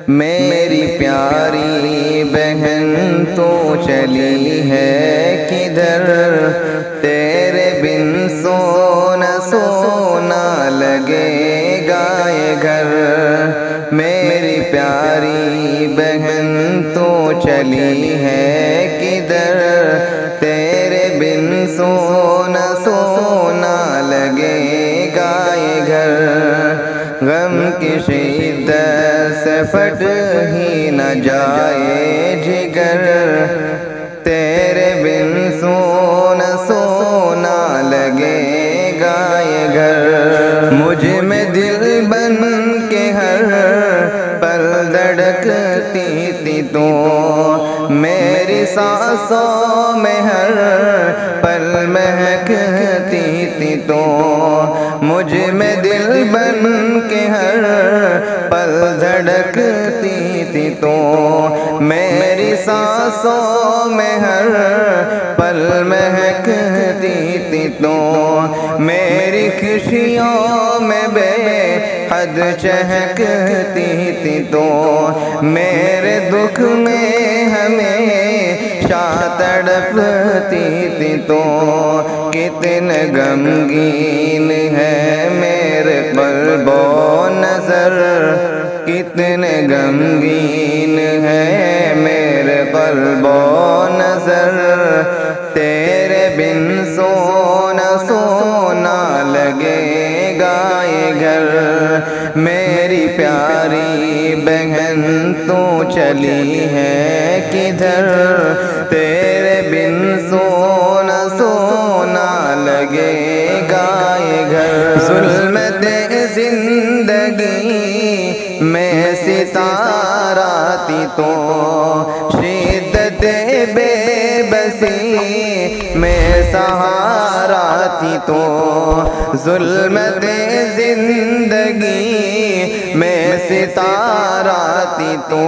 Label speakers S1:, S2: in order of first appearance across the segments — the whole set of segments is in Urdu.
S1: میری پیاری بہن تو چلی ہے کدھر، تیرے بن سونا سونا لگے گا یہ گھر۔ میری پیاری بہن تو چلی ہے کدھر، تیرے بن سونا سونا لگے گا یہ گھر۔ غم کی شدت سے پھٹ ہی نہ جائے جگر، تیرے بن سونا سونا لگے گا یہ گھر۔ مجھ میں دل بن کے ہر پل دھڑکتی تھی تو، میری سانسوں میں ہر پل مہکتی تھی تو، مجھ میں دل بن کے ہر پل دھڑکتی تھی تو، میری سانسوں میں ہر پل مہکتی تھی تو، میری خوشیوں میں بے حد چہکتی تھی تو، میرے دکھ میں ہمیشہ تڑپتی تھی تو، کتنے غمگین ہے میرے قلب و نظر، کتنے غمگین ہے میرے قلب و نظر، تیرے بن سونا سونا لگے گا یہ گھر۔ میری پیاری بہن تو چلی ہے کدھر، تیرے بن سونا سونا لگے گا یہ گھر۔ ظلمت زندگی میں ستارہ تھی تو، شدت بے بسی میں سہارا تھی تو، ظلمت زندگی میں ستارہ تھی تو،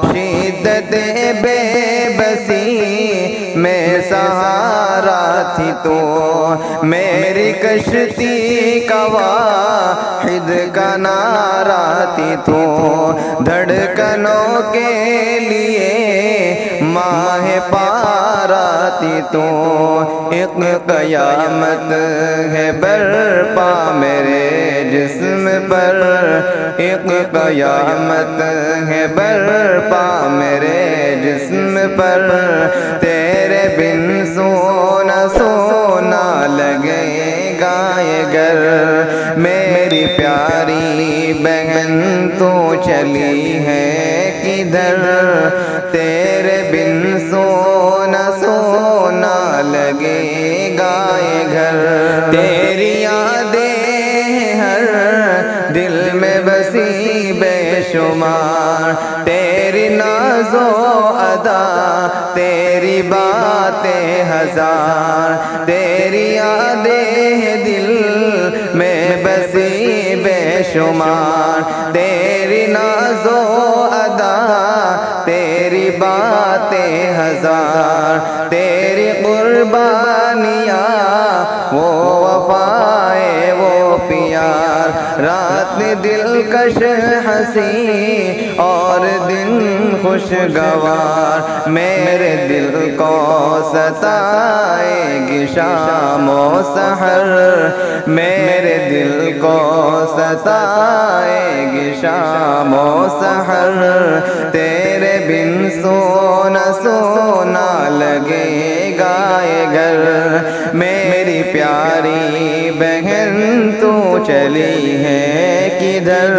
S1: شدت بے بسی میں سہارا تھی تو، میری کشتی کا واحد کنارہ تھی تو، دھڑکنوں کے لیے ماہ پارا تھی تو، ایک قیامت ہے برپا میرے جسم پر، ایک قیامت ہے برپا میرے جسم پر، تیرے بن سونا سونا لگے گا یہ گھر۔ میری پیاری بہن تو چلی ہے کدھر، تیرے بن سونا سونا لگے گا یہ گھر۔ تیری یادیں ہر دل میں بسی بے شمار، تیری ناز و ادا تیری باتیں ہزار، تیری یادیں دل میں بسی بے شمار، تیری ناز و ادا تیری باتیں ہزار، تیری قربانیاں وہ وفائے وہ پیار، رات دلکش ہنسی اور دن خوشگوار، میرے دل کو ستائے گی شام و سحر، میرے دل کو ستائے گی شام و سحر، تیرے بن سونا سونا لگے گا یہ گھر۔ میری پیاری بہن تو چلی ہے کدھر،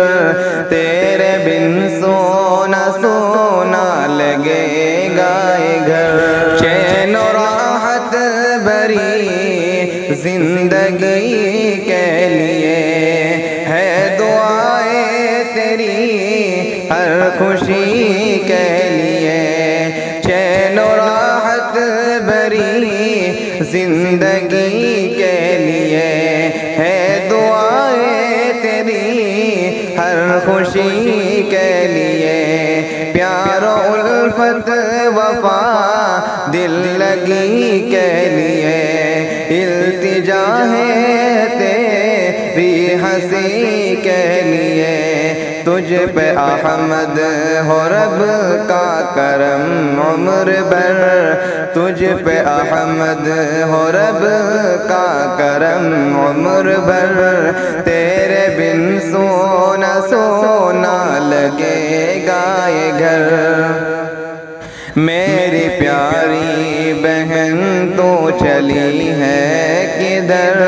S1: تیرے بن سونا سونا لگے گا یہ گھر۔ چین و راحت بھری زندگی کے لیے ہے دعائیں تیری ہر خوشی کے لیے، چین و راحت بھری زندگی کے لیے ہے دعائیں تیری ہر خوشی کے لیے، پیار و الفت وفا دل لگی کے لیے، التجا ہے تیری ہنسی کے لیے، تجھ پہ احمد ہو رب کا کرم عمر بھر، تجھ پہ احمد ہو رب کا کرم عمر بھر، تیرے بن سونا سونا لگے گا یہ گھر۔ میری پیاری بہن تو چلی ہے کدھر،